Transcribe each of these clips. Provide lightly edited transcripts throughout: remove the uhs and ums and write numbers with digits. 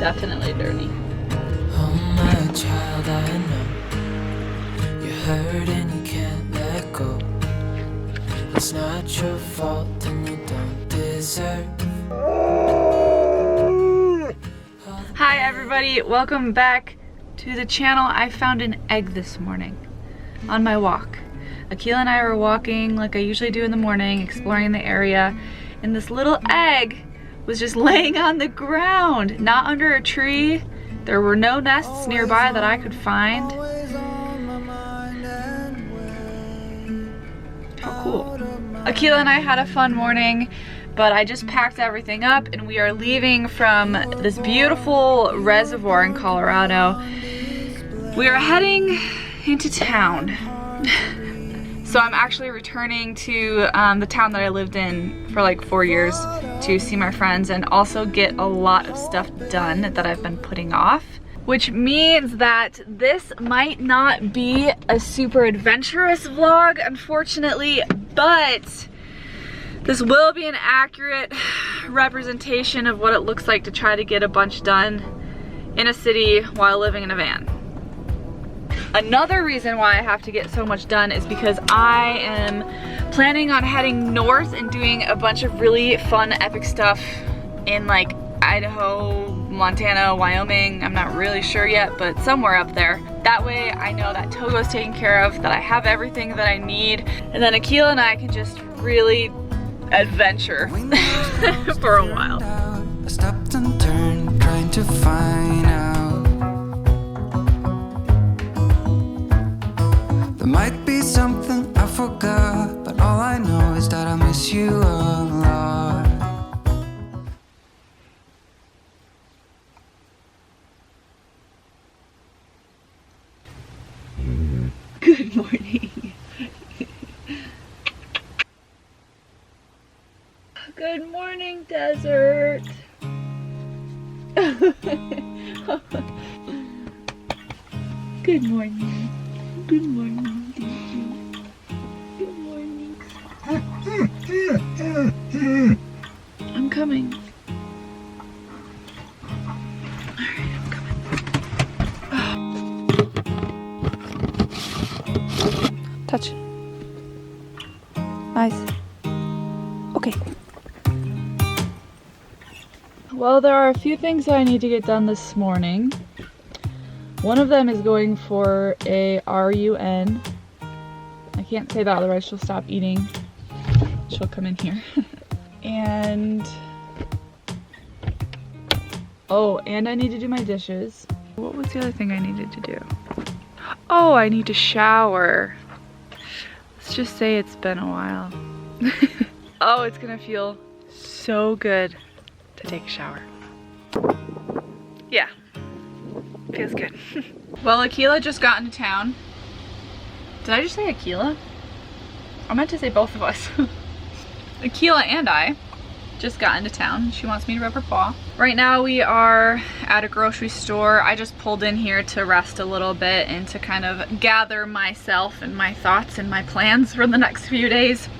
Definitely dirty. Oh my child, I know you're hurt and you can't let go. It's not your fault and you don't deserve. Hi everybody, welcome back to the channel. I found an egg this morning on my walk. Akela and I were walking like I usually do in the morning, exploring the area, and this little egg was just laying on the ground, not under a tree. There were no nests nearby that I could find. How cool. Akela and I had a fun morning, but I just packed everything up and we are leaving from this beautiful reservoir in Colorado. We are heading into town. So I'm actually returning to the town that I lived in for like 4 years to see my friends and also get a lot of stuff done that I've been putting off. Which means that this might not be a super adventurous vlog, unfortunately, but this will be an accurate representation of what it looks like to try to get a bunch done in a city while living in a van. Another reason why I have to get so much done is because I am planning on heading north and doing a bunch of really fun, epic stuff in like Idaho, Montana, Wyoming. I'm not really sure yet, but somewhere up there. That way I know that Togo's taken care of, that I have everything that I need, and then Akela and I can just really adventure for a while. I stopped and turned, trying to find out. There might be something I forgot, but all I know is that I miss you a lot. Good morning. Good morning, desert. Good morning. Good morning, Daisy. Good morning. I'm coming. Alright, I'm coming. Touch. Nice. Okay. Well, there are a few things that I need to get done this morning. One of them is going for a RUN. I can't say that, otherwise she'll stop eating. She'll come in here. And I need to do my dishes. What was the other thing I needed to do? Oh, I need to shower. Let's just say it's been a while. Oh, it's gonna feel so good to take a shower. Yeah, feels good. Well, Akela just got into town. Did I just say Akela? I meant to say both of us. Akela and I just got into town. She wants me to rub her paw. Right now we are at a grocery store. I just pulled in here to rest a little bit and to kind of gather myself and my thoughts and my plans for the next few days.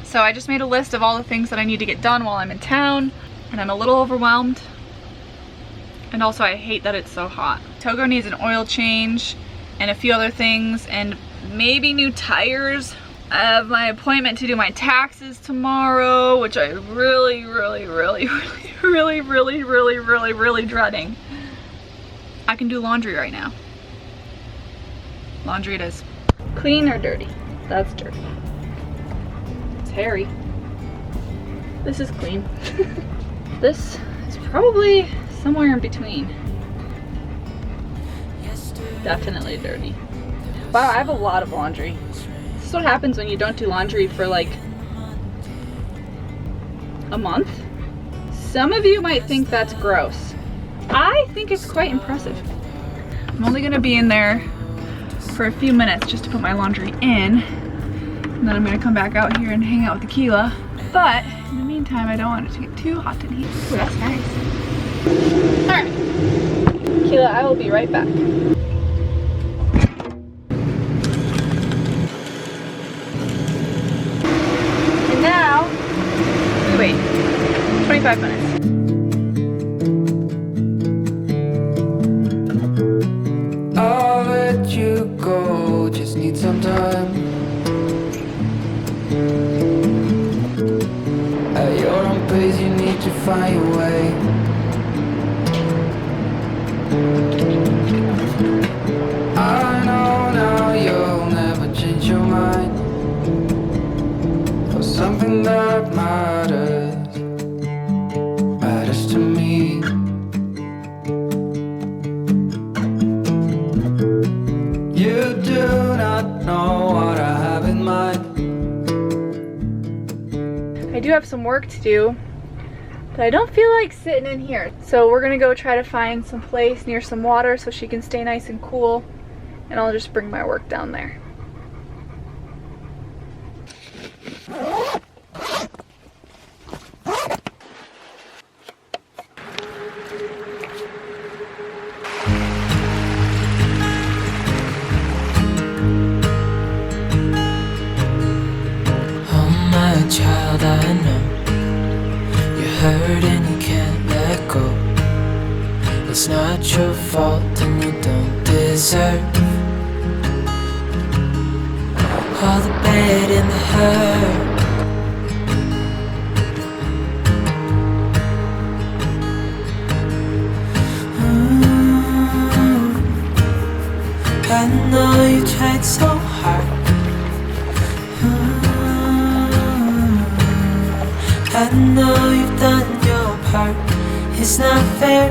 So I just made a list of all the things that I need to get done while I'm in town, and I'm a little overwhelmed. And also I hate that it's so hot. Togo needs an oil change and a few other things and maybe new tires. I have my appointment to do my taxes tomorrow, which I really dreading. I can do laundry right now. Laundry it is. Clean or dirty? That's dirty. It's hairy. This is clean. This is probably somewhere in between. Definitely dirty. Wow, I have a lot of laundry. This is what happens when you don't do laundry for like a month. Some of you might think that's gross. I think it's quite impressive. I'm only gonna be in there for a few minutes just to put my laundry in, and then I'm gonna come back out here and hang out with Akela. But in the meantime, I don't want it to get too hot in here. Ooh, that's nice. All right, Akela, I will be right back. And now, we wait 25 minutes. find your way. I know now you'll never change your mind for something that matters to me. You do not know what I have in mind. I do have some work to do, but I don't feel like sitting in here. So we're gonna go try to find some place near some water so she can stay nice and cool, and I'll just bring my work down there. Child, I know you're hurt and you can't let go. It's not your fault and you don't deserve all the bad and the hurt. I know you tried so hard. I know you've done your part. It's not fair.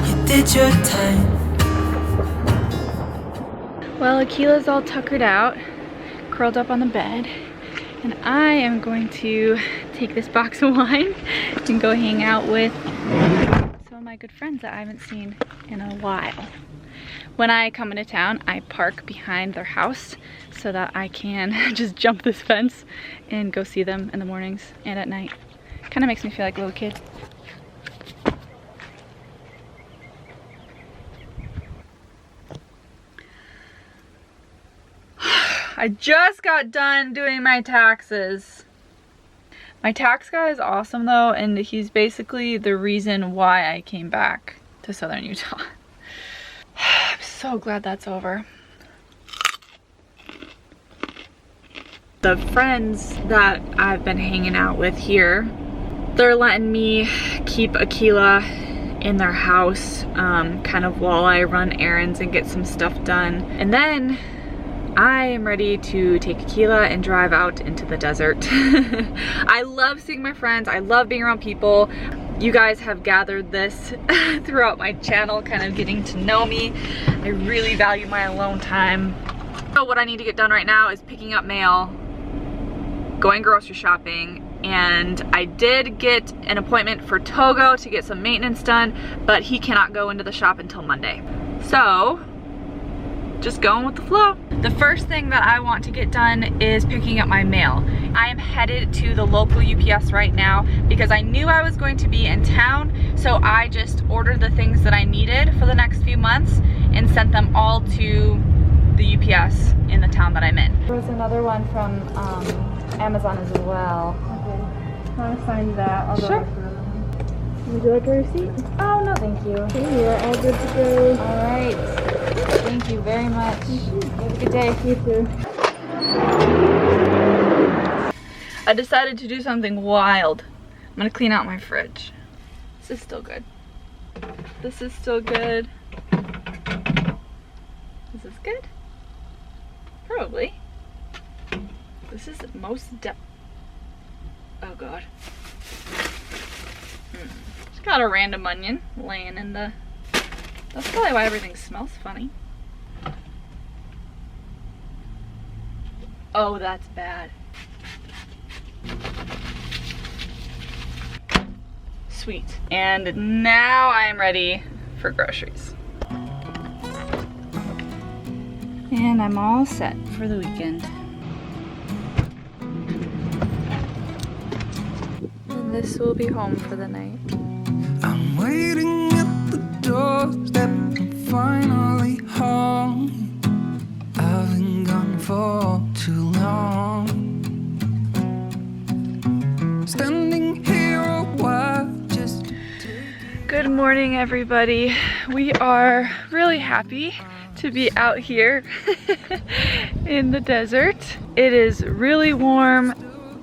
You did your time. Well, Akela's all tuckered out, curled up on the bed, and I am going to take this box of wine and go hang out with some of my good friends that I haven't seen in a while. When I come into town, I park behind their house so that I can just jump this fence and go see them in the mornings and at night. Kind of makes me feel like a little kid. I just got done doing my taxes. My tax guy is awesome though, and he's basically the reason why I came back to Southern Utah. I'm so glad that's over. The friends that I've been hanging out with here, they're letting me keep Akela in their house kind of while I run errands and get some stuff done. And then I am ready to take Akela and drive out into the desert. I love seeing my friends. I love being around people. You guys have gathered this throughout my channel, kind of getting to know me. I really value my alone time. So what I need to get done right now is picking up mail, going grocery shopping, and I did get an appointment for Togo to get some maintenance done, but he cannot go into the shop until Monday. So, just going with the flow. The first thing that I want to get done is picking up my mail. I am headed to the local UPS right now because I knew I was going to be in town, so I just ordered the things that I needed for the next few months and sent them all to the UPS in the town that I'm in. There was another one from Amazon as well. Okay. I want to sign that. I'll go Sure. for that. Would you like a receipt? Oh, no thank you. Okay, you're all good to go. All right. Thank you very much. Have a good day. You too. I decided to do something wild. I'm gonna clean out my fridge. This is still good. This is still good. Is this good? Probably. This is oh god. Just got a random onion laying in the... That's probably why everything smells funny. Oh, that's bad. Sweet. And now I'm ready for groceries. And I'm all set for the weekend. And this will be home for the night. I'm waiting at the doorstep, finally home. I've been gone for too long. Standing here a while just... Good morning, everybody. We are really happy to be out here in the desert. It is really warm.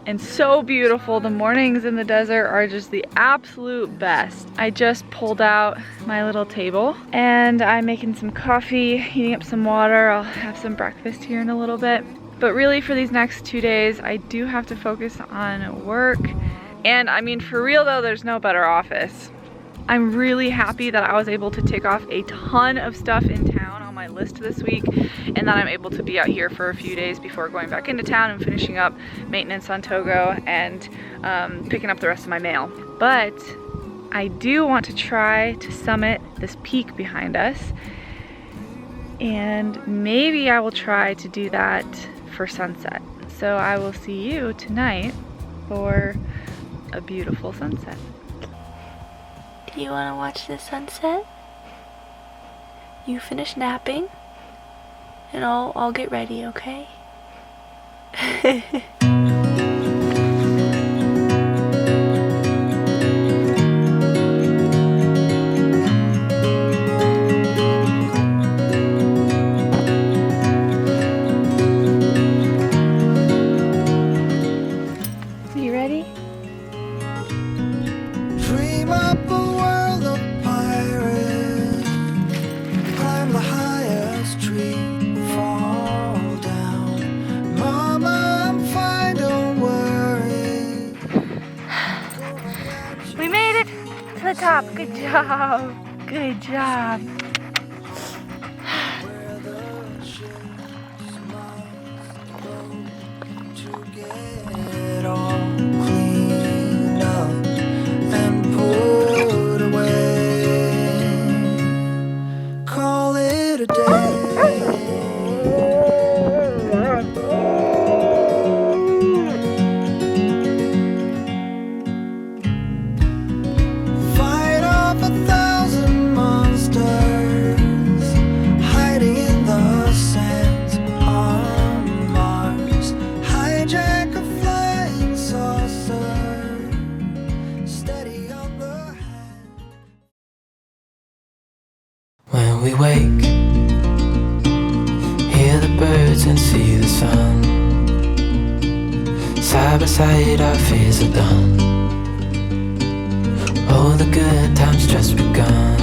and so beautiful. The mornings in the desert are just the absolute best. I just pulled out my little table and I'm making some coffee, heating up some water. I'll have some breakfast here in a little bit. But really for these next 2 days, I do have to focus on work. And I mean, for real though, there's no better office. I'm really happy that I was able to tick off a ton of stuff in town on my list this week, and that I'm able to be out here for a few days before going back into town and finishing up maintenance on Togo and picking up the rest of my mail. But I do want to try to summit this peak behind us, and maybe I will try to do that for sunset. So I will see you tonight for a beautiful sunset. Do you want to watch the sunset? You finish napping and I'll get ready, okay? You ready? Dream up a world of pirates, climb the highest tree, fall down. Mama, I'm fine, don't worry. We made it to the top. Good job. Good job. Where the ships must go to get all cleaned up and put away. Call it a day. Fight off 1,000 monsters hiding in the sands on Mars. Hijack a flying saucer, steady on the hand. When we wake, hear the birds and see the sun. Side by side our fears are done. Oh, the good times just begun.